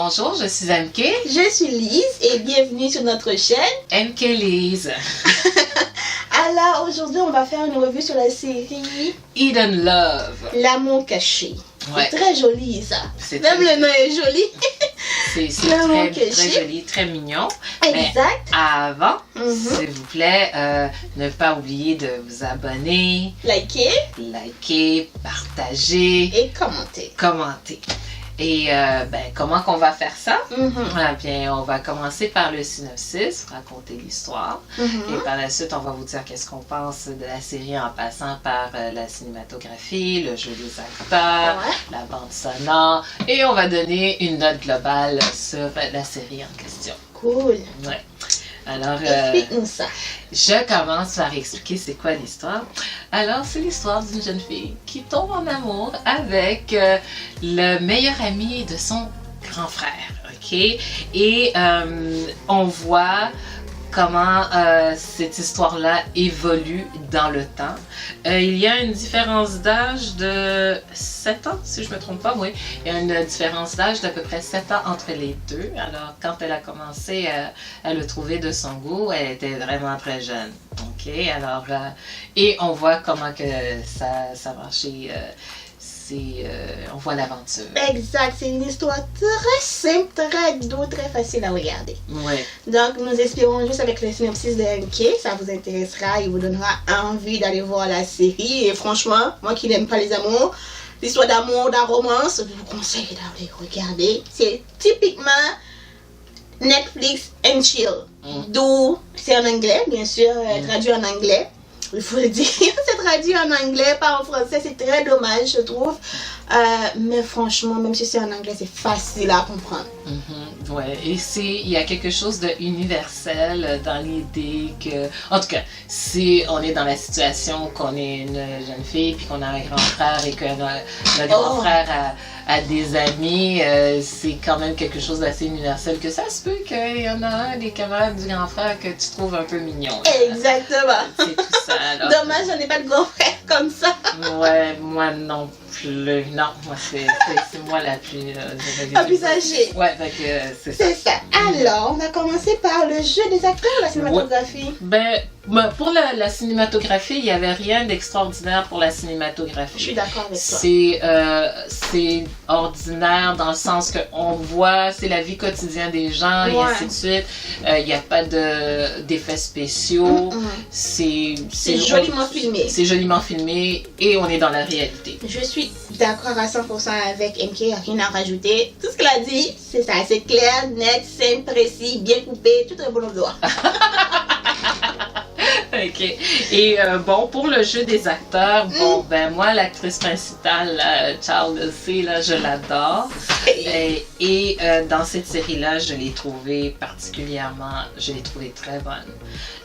Bonjour, je suis MK. Je suis Lise et bienvenue sur notre chaîne MK Lise. Alors aujourd'hui on va faire une revue sur la série Hidden Love. L'amour caché. Ouais. C'est très joli ça. très... Même le nom est joli. C'est très joli, très mignon. Exact. Mais avant, s'il vous plaît, ne pas oublier de vous abonner, liker, partager et commenter. Et comment qu'on va faire ça? Bien, on va commencer par le synopsis, raconter l'histoire. Et par la suite, on va vous dire qu'est-ce qu'on pense de la série en passant par la cinématographie, le jeu des acteurs, la bande sonore. Et on va donner une note globale sur la série en question. Cool. Ouais. Alors, explique-nous ça. Je commence par expliquer c'est quoi l'histoire. Alors, c'est l'histoire d'une jeune fille qui tombe en amour avec le meilleur ami de son grand frère, ok? Et on voit comment cette histoire-là évolue dans le temps. Il y a une différence d'âge de 7 ans, si je ne me trompe pas, oui. Il y a une différence d'âge d'à peu près 7 ans entre les deux. Alors, quand elle a commencé à le trouver de son goût, elle était vraiment très jeune. OK? Alors, et on voit comment que ça marchait. On voit l'aventure. Exact, c'est une histoire très simple, très douce, très facile à regarder. Ouais. Donc nous espérons juste avec le synopsis de MK, ça vous intéressera et vous donnera envie d'aller voir la série. Et franchement, moi qui n'aime pas les amours, l'histoire d'amour, de la romance, je vous conseille d'aller regarder. C'est typiquement Netflix and chill. D'où c'est en anglais, bien sûr, traduit en anglais. Il faut le dire, c'est traduit en anglais, pas en français, c'est très dommage, je trouve. Mais franchement, même si c'est en anglais, c'est facile à comprendre. Ouais, et il y a quelque chose d'universel dans l'idée que, en tout cas, si on est dans la situation qu'on est une jeune fille, puis qu'on a un grand frère et que notre grand frère a des amis, c'est quand même quelque chose d'assez universel, que ça se peut qu'il y en a un des camarades du grand frère que tu trouves un peu mignon. Exactement. C'est tout ça. Alors, dommage, j'en ai pas de grand frère comme ça. Ouais, moi non plus. Non, moi c'est moi la plus... la plus âgée. Ouais, c'est ça. C'est ça. Alors, on va commencer par le jeu des acteurs, la cinématographie. Pour la cinématographie, il n'y avait rien d'extraordinaire pour la cinématographie. Je suis d'accord avec toi. C'est ordinaire dans le sens qu'on voit, c'est la vie quotidienne des gens et ainsi de suite. Il n'y a pas d'effets spéciaux. C'est joliment filmé. C'est joliment filmé et on est dans la réalité. Je suis d'accord à 100% avec MK, il n'y a rien à rajouter. Tout ce qu'elle a dit, c'est ça. C'est clair, net, simple, précis, bien coupé, tout est bon au doigt. OK. Et pour le jeu des acteurs, moi, l'actrice principale, Charles C, là, je l'adore. Et dans cette série-là, je l'ai trouvée très bonne.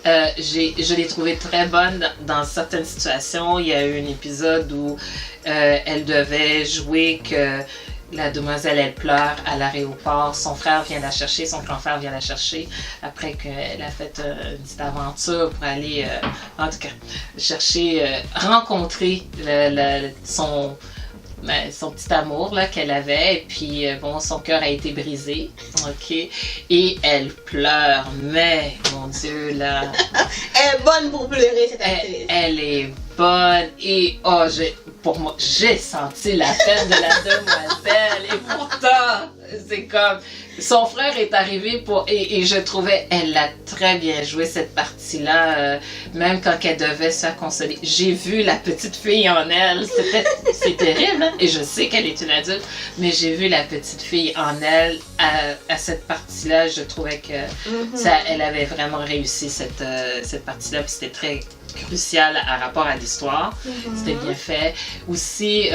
Je l'ai trouvée très bonne dans certaines situations. Il y a eu un épisode où elle devait jouer que la demoiselle, elle pleure à l'aéroport. Son frère vient la chercher, son grand frère vient la chercher après qu'elle a fait une petite aventure pour aller, en tout cas, rencontrer son petit amour là qu'elle avait. Et puis, son cœur a été brisé. OK? Et elle pleure. Mais, mon Dieu, là... elle est bonne pour pleurer, cette actrice. Elle est bonne. Et, pour moi, j'ai senti la peine de la demoiselle. Et pourtant, c'est comme... Son frère est arrivé et je trouvais elle a très bien joué cette partie-là, même quand elle devait se faire consoler. J'ai vu la petite fille en elle, c'est terrible, hein? Et je sais qu'elle est une adulte, mais j'ai vu la petite fille en elle à cette partie-là. Je trouvais que elle avait vraiment réussi cette partie-là, puis c'était très crucial à rapport à l'histoire. C'était bien fait. Aussi,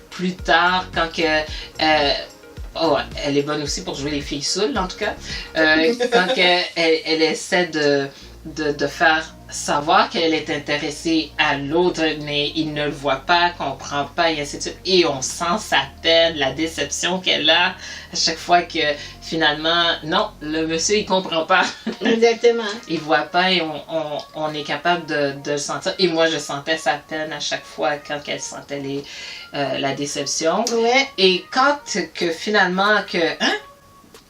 plus tard, quand elle est bonne aussi pour jouer les filles saoules, en tout cas. Quand elle essaie de faire savoir qu'elle est intéressée à l'autre, mais il ne le voit pas, comprend pas, et ainsi de suite. Et on sent sa peine, la déception qu'elle a à chaque fois que finalement, non, le monsieur, il comprend pas. Exactement. Il voit pas et on est capable de le sentir. Et moi, je sentais sa peine à chaque fois quand elle sentait la déception. Ouais. Et quand que finalement,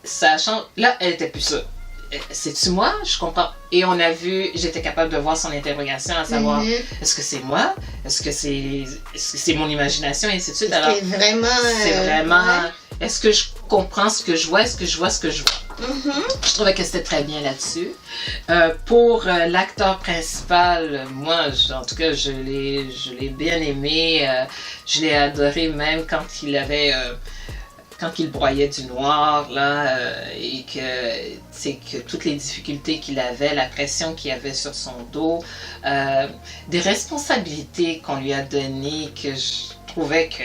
ça change. Là, elle était plus ça. C'est-tu moi? Je comprends. Et on a vu, j'étais capable de voir son interrogation, à savoir, est-ce que c'est moi? Est-ce que c'est mon imagination? Et ainsi de suite. Alors, c'est vraiment... Ouais. Est-ce que je comprends ce que je vois? Est-ce que je vois ce que je vois? Je trouvais que c'était très bien là-dessus. Pour l'acteur principal, moi, en tout cas, je l'ai bien aimé. Je l'ai adoré même quand il broyait du noir, là, et que toutes les difficultés qu'il avait, la pression qu'il avait sur son dos, des responsabilités qu'on lui a données que je trouvais que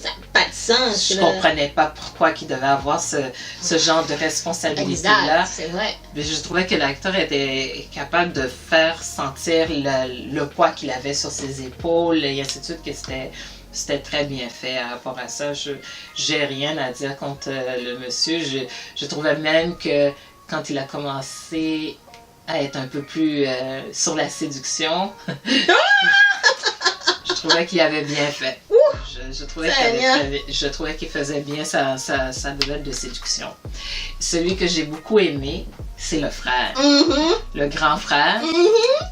ça n'a pas de sens. Je comprenais pas pourquoi il devait avoir ce genre de responsabilité-là. Exact, c'est vrai. Mais je trouvais que l'acteur était capable de faire sentir le poids qu'il avait sur ses épaules, et ainsi de suite, que c'était très bien fait à rapport à ça. J'ai rien à dire contre le monsieur. Je trouvais même que quand il a commencé à être un peu plus sur la séduction, je trouvais qu'il avait bien fait. Je trouvais qu'il faisait bien sa vedette de séduction. Celui que j'ai beaucoup aimé, c'est le frère, le grand frère.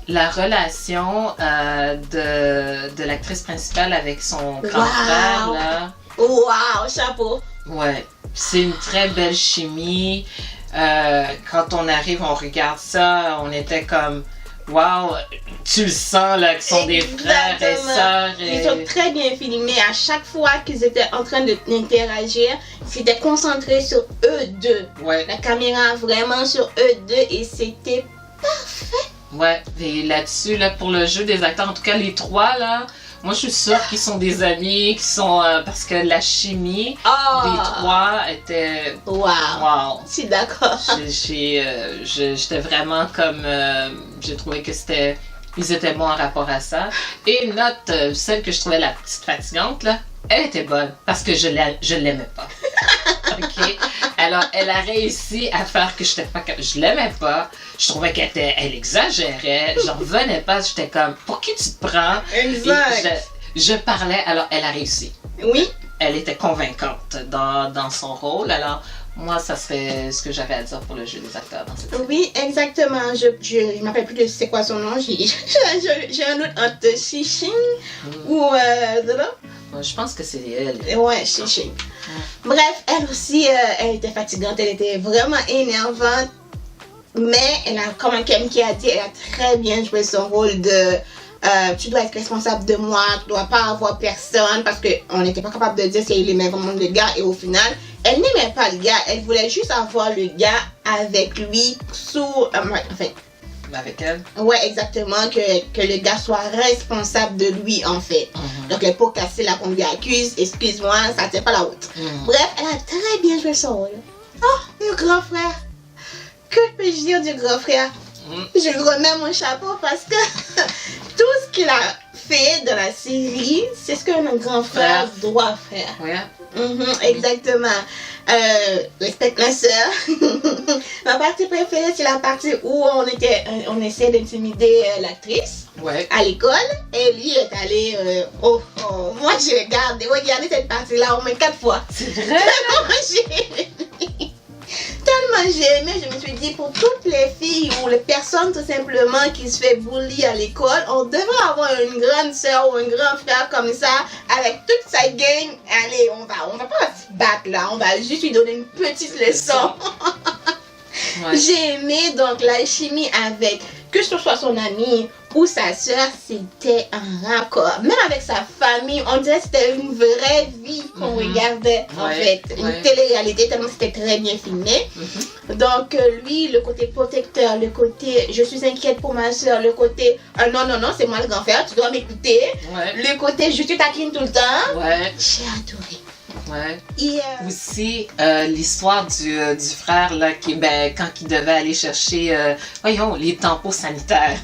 La relation de l'actrice principale avec son grand frère, là. Wow, chapeau! Ouais, c'est une très belle chimie. Quand on arrive, on regarde ça, on était comme... Wow, tu le sens là, qu'ils sont des frères et sœurs. Ils sont très bien filmés. À chaque fois qu'ils étaient en train d'interagir, c'était concentré sur eux deux. Ouais. La caméra vraiment sur eux deux et c'était parfait. Ouais, et là-dessus, là, pour le jeu des acteurs, en tout cas les trois, là, moi je suis sûre qu'ils sont des amis, qu'ils sont parce que la chimie des trois était... Wow. Je suis d'accord. J'étais vraiment comme... j'ai trouvé que ils étaient bons en rapport à ça. Et celle que je trouvais la petite fatigante, là, elle était bonne parce que je l'aimais pas. OK? Alors, elle a réussi à faire que je l'aimais pas. Je trouvais qu'elle exagérait. J'en revenais pas. J'étais comme, pour qui tu te prends? Exact. Je parlais, alors elle a réussi. Oui. Elle était convaincante dans son rôle. Alors, moi, ça serait ce que j'avais à dire pour le jeu des acteurs dans cette série. Oui, exactement. Je ne m'appelle plus de c'est quoi son nom. J'ai un doute entre Xixing ou... Je pense que c'est elle. Ouais, Xixing. Bref, elle aussi, elle était fatigante. Elle était vraiment énervante. Mais elle a, comme Kem qui a dit, elle a très bien joué son rôle de... tu dois être responsable de moi, tu dois pas avoir personne, parce qu'on n'était pas capable de dire si elle aimait vraiment le gars, et au final, elle n'aimait pas le gars, elle voulait juste avoir le gars avec lui avec elle? Ouais, exactement, que le gars soit responsable de lui, en fait. Donc, elle peut casser la qu'on lui accuse, excuse-moi, ça tient pas la route. Bref, elle a très bien joué son rôle. Oh, le grand frère! Que peux-je dire du grand frère? Je lui remets mon chapeau parce que tout ce qu'il a fait dans la série, c'est ce qu'un grand frère doit faire. Ouais. Exactement. Respecte ma soeur. Ma partie préférée, c'est la partie où on essaie d'intimider l'actrice à l'école. Et lui est allé... moi, j'ai regardé cette partie-là au moins 4 fois. C'est vrai? Tellement j'ai aimé, je me suis dit, pour toutes les filles ou les personnes tout simplement qui se fait bully à l'école, on devrait avoir une grande soeur ou un grand frère comme ça, avec toute sa gang. Allez, on va pas se battre là, on va juste lui donner une petite leçon. Ouais. J'ai aimé donc la chimie avec, que ce soit son ami ou sa soeur, c'était un raccord. Même avec sa famille, on dirait que c'était une vraie vie qu'on regardait en fait. Une télé-réalité tellement c'était très bien filmé. Donc lui, le côté protecteur, le côté je suis inquiète pour ma soeur, le côté non, c'est moi le grand frère, tu dois m'écouter. Le côté je te taquine tout le temps. J'ai adoré. Ouais. Et aussi, l'histoire du frère, là, quand il devait aller chercher, les tampons sanitaires.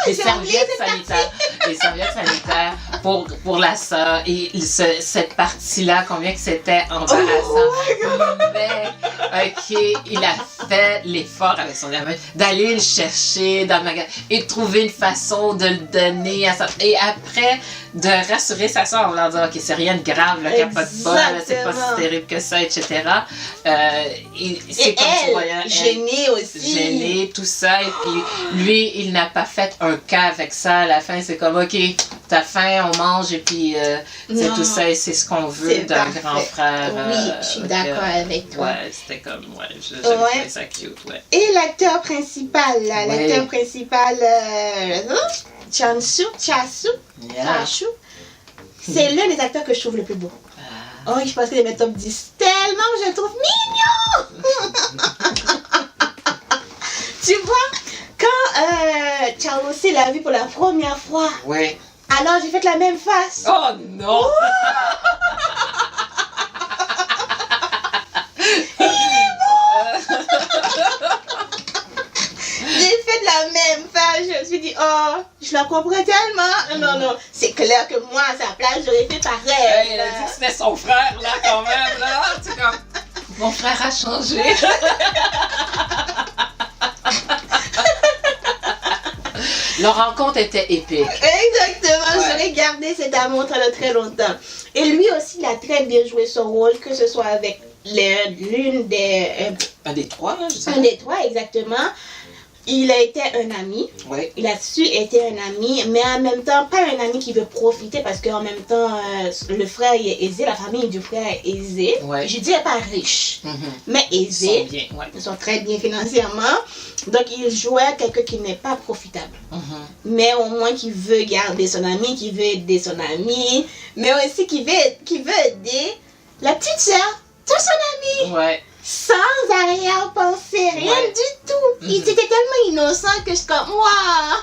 Les serviettes sanitaires pour la sœur. Et cette partie-là, combien que c'était embarrassant. Mais OK, il a fait l'effort avec son gamin d'aller le chercher dans le magasin et de trouver une façon de le donner à sa... Et après, de rassurer sa soeur en leur disant, OK, c'est rien de grave, là, qu'il n'y a pas de bol, c'est pas si terrible que ça, etc. Et c'est comme tu voyais, gênée aussi. Gênée, tout ça. Et puis, lui, il n'a pas fait un cas avec ça. À la fin, c'est comme, OK, t'as faim, on mange, et puis c'est tout ça, et c'est ce qu'on veut d'un grand frère. Oui, je suis d'accord avec toi. Ouais, c'était comme, j'ai trouvé ça cute, ouais. Et l'acteur principal, là, l'acteur principal, Chasu, c'est l'un des acteurs que je trouve le plus beau. Oh, je pense qu'il est mes top 10 tellement que je le trouve mignon. Tu vois, quand Charles l'a vu pour la première fois, alors j'ai fait la même face. Oh non! J'ai fait la même face, je me suis dit, oh, je la comprends tellement. Non, c'est clair que moi, à sa place, j'aurais fait pareil. Elle a dit que c'était son frère, là, quand même, là. C'est comme, mon frère a changé. Leur rencontre était épique. Exactement, j'aurais gardé cet amour très, très longtemps. Et lui aussi, il a très bien joué son rôle, que ce soit avec l'une des... un des trois, là, je sais. Un des trois, exactement. Il a été un ami. Oui. Il a su être un ami, mais en même temps, pas un ami qui veut profiter parce qu'en même temps, le frère est aisé, la famille du frère est aisée. Ouais. Je dirais pas riche, mais aisé. Ils sont très bien financièrement. Donc, il jouait quelqu'un qui n'est pas profitable. Mais au moins qui veut garder son ami, qui veut aider son ami, mais aussi qui veut aider la petite sœur de son ami. Ouais. Sans arrière-pensée, rien du tout. Il était tellement innocent que je suis comme, waouh,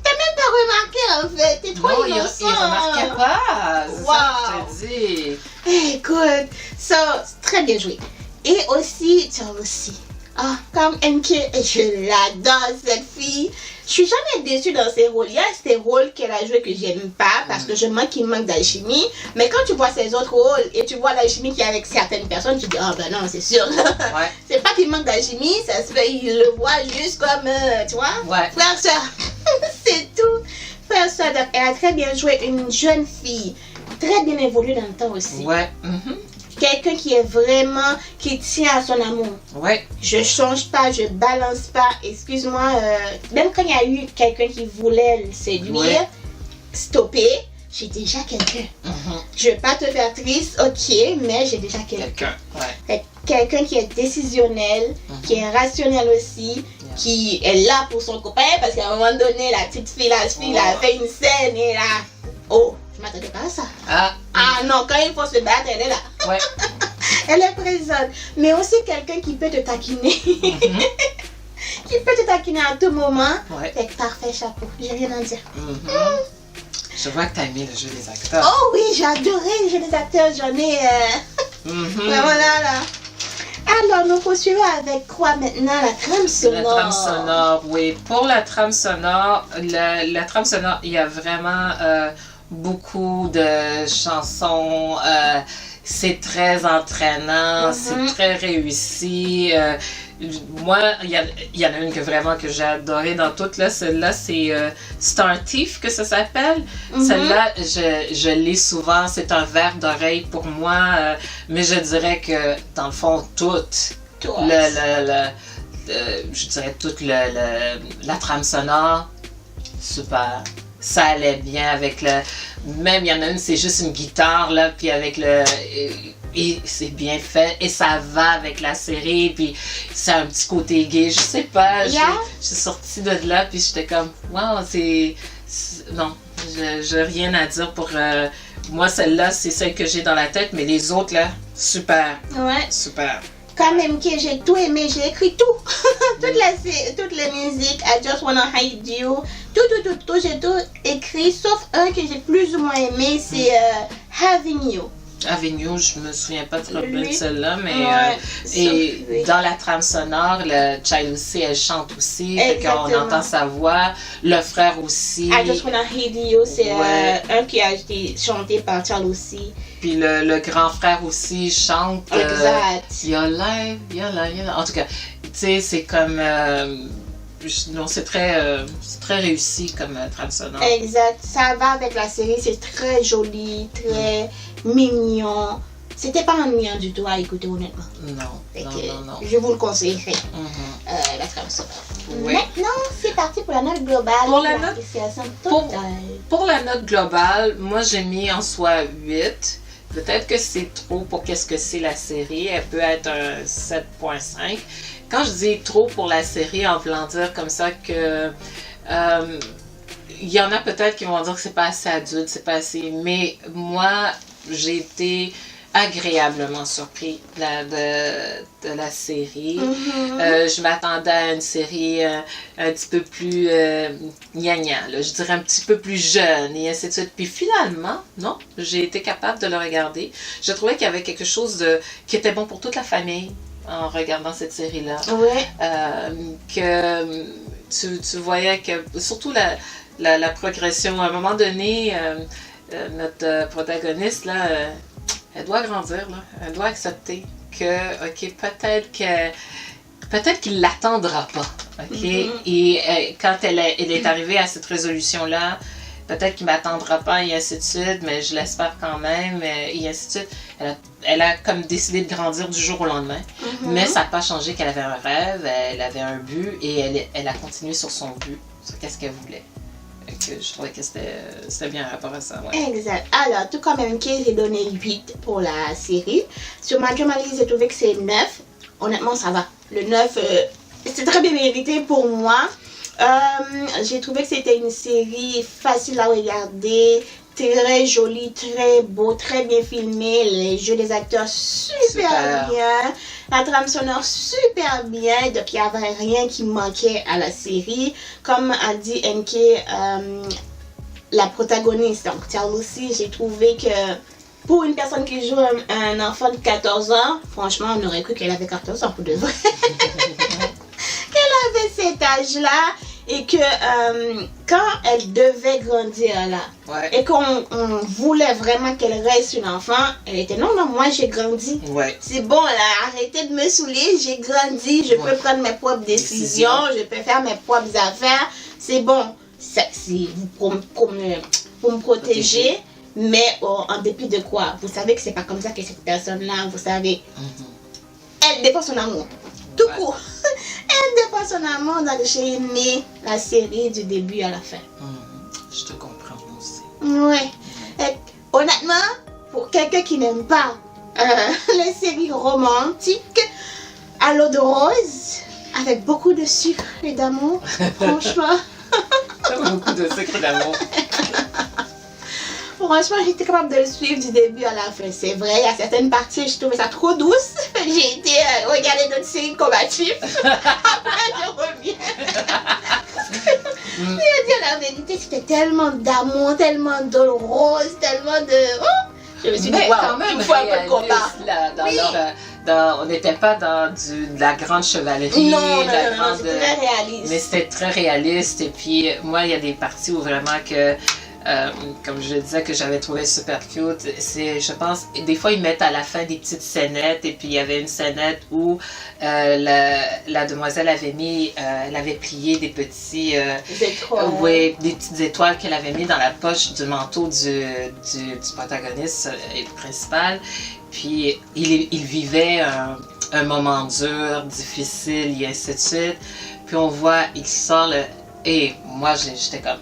t'as même pas remarqué en fait, t'es trop innocent. Il remarquait pas, c'est ça que je te dis. Écoute, très bien joué. Et aussi, Charles aussi. Ah, comme MK, je l'adore cette fille. Je suis jamais déçue dans ses rôles. Il y a ces rôles qu'elle a joués que j'aime pas parce que qu'il manque d'alchimie. Mais quand tu vois ses autres rôles et tu vois l'alchimie qu'il y a avec certaines personnes, tu dis, ah ben non, c'est sûr. C'est pas qu'il manque d'alchimie, ça se fait, il le voit juste comme, tu vois, frère, soeur. C'est tout. Frère, soeur, donc elle a très bien joué une jeune fille, très bien évoluée dans le temps aussi. Quelqu'un qui est vraiment, qui tient à son amour. Je change pas, je balance pas. Excuse-moi, même quand il y a eu quelqu'un qui voulait le séduire, stopper, j'ai déjà quelqu'un. Je vais pas te faire triste, ok, mais j'ai déjà quelqu'un. Quelqu'un qui est décisionnel, qui est rationnel aussi, qui est là pour son copain, parce qu'à un moment donné, la petite fille, a fait une scène et là, oh, je m'attendais pas à ça. Ah non, quand il faut se battre, elle est là. Elle est présente. Mais aussi quelqu'un qui peut te taquiner. Qui peut te taquiner à tout moment. C'est parfait, chapeau. J'ai rien à dire. Je vois que tu as aimé le jeu des acteurs. Oh oui, j'ai adoré le jeu des acteurs. J'en ai... Vraiment là. Alors, nous poursuivons avec quoi maintenant? La trame sonore. La trame sonore, oui. Pour la trame sonore, la trame sonore, il y a vraiment beaucoup de chansons. C'est très entraînant, c'est très réussi. Moi, il y en a une que j'ai adorée dans toutes. Celle-là, c'est Star Thief que ça s'appelle. Celle-là, je lis souvent. C'est un verre d'oreille pour moi. Mais je dirais que, dans le fond, je dirais toute la trame sonore, super. Ça allait bien avec même il y en a une, c'est juste une guitare, là, puis avec et c'est bien fait, et ça va avec la série, puis c'est un petit côté gay, je sais pas, je suis sortie de là, puis j'étais comme, wow, non, j'ai rien à dire pour... moi, celle-là, c'est celle que j'ai dans la tête, mais les autres, là, super. Super. Quand même que j'ai tout aimé, j'ai écrit tout. toutes les musiques, I Just Wanna Hide You, tout, j'ai tout écrit, sauf un que j'ai plus ou moins aimé, c'est Having You. Having You, je me souviens pas trop bien de celle-là, mais et dans la trame sonore, le Child aussi, elle chante aussi, on entend sa voix, le frère aussi. I Just Wanna Hide You, c'est un qui a été chanté par Charles aussi. Puis le grand frère aussi chante. Exact. Yola. En tout cas, tu sais, c'est comme. Non, c'est très réussi comme trame sonore. Exact. Ça va avec la série. C'est très joli, très mignon. C'était pas ennuyant du tout à écouter, honnêtement. Non. Je vous le conseillerais. La trame sonore. Oui. Maintenant, c'est parti pour la note globale. Pour la note- l'appréciation totale. Pour la note globale, moi j'ai mis en soi 8. Peut-être que c'est trop pour qu'est-ce que c'est la série. Elle peut être un 7.5. Quand je dis trop pour la série, en voulant dire comme ça que... il y en a peut-être qui vont dire que c'est pas assez adulte, c'est pas assez... Mais moi, j'ai été agréablement surpris de la série. Je m'attendais à une série un petit peu plus gnagna, là, je dirais un petit peu plus jeune et ainsi de suite. Puis finalement, non, j'ai été capable de le regarder. Je trouvais qu'il y avait quelque chose qui était bon pour toute la famille en regardant cette série-là. Ouais. Que tu voyais que, surtout la progression, à un moment donné, notre protagoniste, là, elle doit grandir, là. Elle doit accepter que, OK, peut-être qu'il l'attendra pas, OK? Et quand elle est arrivée à cette résolution-là, peut-être qu'il m'attendra pas, et ainsi de suite, mais je l'espère quand même, et ainsi de suite. Elle a comme décidé de grandir du jour au lendemain, mais ça n'a pas changé qu'elle avait un rêve, elle avait un but, et elle a continué sur son but, sur qu'est-ce qu'elle voulait. Je trouvais que c'était bien rapport à ça. Ouais. Exact. Alors, tout comme MK, j'ai donné 8 pour la série. Sur ma analyse, j'ai trouvé que c'est 9. Honnêtement, ça va. Le 9, c'est très bien mérité pour moi. J'ai trouvé que c'était une série facile à regarder, très jolie, très beau, très bien filmé. Les jeux des acteurs super bien. La trame sonore super bien. Donc, il n'y avait rien qui manquait à la série. Comme a dit NK, la protagoniste, donc Charlie, j'ai trouvé que pour une personne qui joue un enfant de 14 ans, franchement, on aurait cru qu'elle avait 14 ans pour de vrai. Qu'elle avait cet âge-là. Et que quand elle devait grandir là, et qu'on voulait vraiment qu'elle reste une enfant, elle était non, moi j'ai grandi. C'est bon là, arrêtez de me saouler, j'ai grandi, je peux prendre mes propres décisions, je peux faire mes propres affaires. C'est bon, c'est pour me protéger, mais en dépit de quoi? Vous savez que c'est pas comme ça que cette personne-là, vous savez, elle défend son amour. Tout court. Elle défend son amour, donc j'ai aimé la série du début à la fin. Je te comprends aussi. Ouais. Et, honnêtement, pour quelqu'un qui n'aime pas les séries romantiques à l'eau de rose, avec beaucoup de sucre et d'amour, franchement. Beaucoup de sucre et d'amour. Franchement, j'étais capable de le suivre du début à la fin. C'est vrai, il y a certaines parties, je trouvais ça trop douce. J'ai été regarder d'autres séries combatives. Après, je reviens. Mais à dire la vérité, c'était tellement d'amour, tellement de rose, tellement de... Oh, je me suis dit, quand même, il faut un peu de combat. On n'était pas dans de la grande chevalerie. Non, c'était très réaliste. Mais c'était très réaliste. Et puis, moi, il y a des parties où vraiment que... comme je disais que j'avais trouvé super cute, c'est, je pense, des fois ils mettent à la fin des petites scénettes et puis il y avait une scénette où la demoiselle avait mis, elle avait plié des petits, des petites étoiles qu'elle avait mis dans la poche du manteau du protagoniste principal. Puis il vivait un moment dur, difficile et ainsi de suite. Puis on voit, il sort et moi j'étais comme...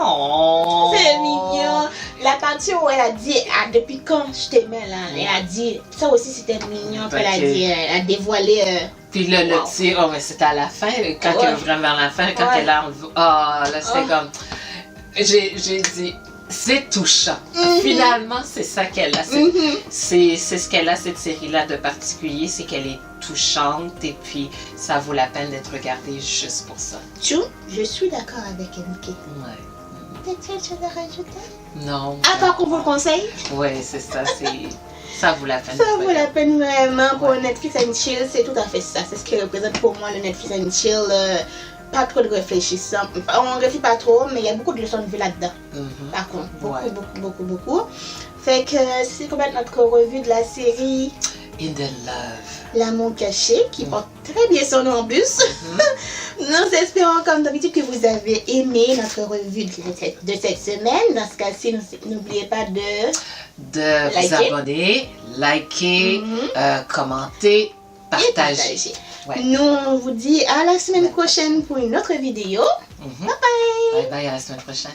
Oh. C'est mignon. La partie où elle a dit depuis quand je t'aimais là, elle a dit ça aussi c'était mignon qu'elle a dit, elle a dévoilé. Puis mais c'était à la fin, quand elle vraiment vers la fin, quand elle a là c'était comme j'ai dit c'est touchant. Finalement c'est ça qu'elle a. C'est ce qu'elle a cette série là de particulier, c'est qu'elle est touchante et puis ça vaut la peine d'être regardée juste pour ça. Je suis d'accord avec MK. Ouais. Peut-être quelque chose à rajouter? Non. À part qu'on vous le conseille? Oui, c'est ça, ça vaut la peine. Ça vaut la peine vraiment pour Netflix and Chill, c'est tout à fait ça. C'est ce qui représente pour moi le Netflix and Chill. Pas trop de réfléchissant. On ne réfléchit pas trop, mais il y a beaucoup de leçons de vie là-dedans. Par contre, beaucoup. Fait que c'est comme notre revue de la série In the Love. L'amour caché, qui porte très bien son nom en bus. Nous espérons, comme d'habitude, que vous avez aimé notre revue de cette semaine. Dans ce cas-ci, n'oubliez pas de vous abonner, liker, commenter, partager. Ouais. Nous, on vous dit à la semaine prochaine pour une autre vidéo. Bye bye. Bye bye, à la semaine prochaine.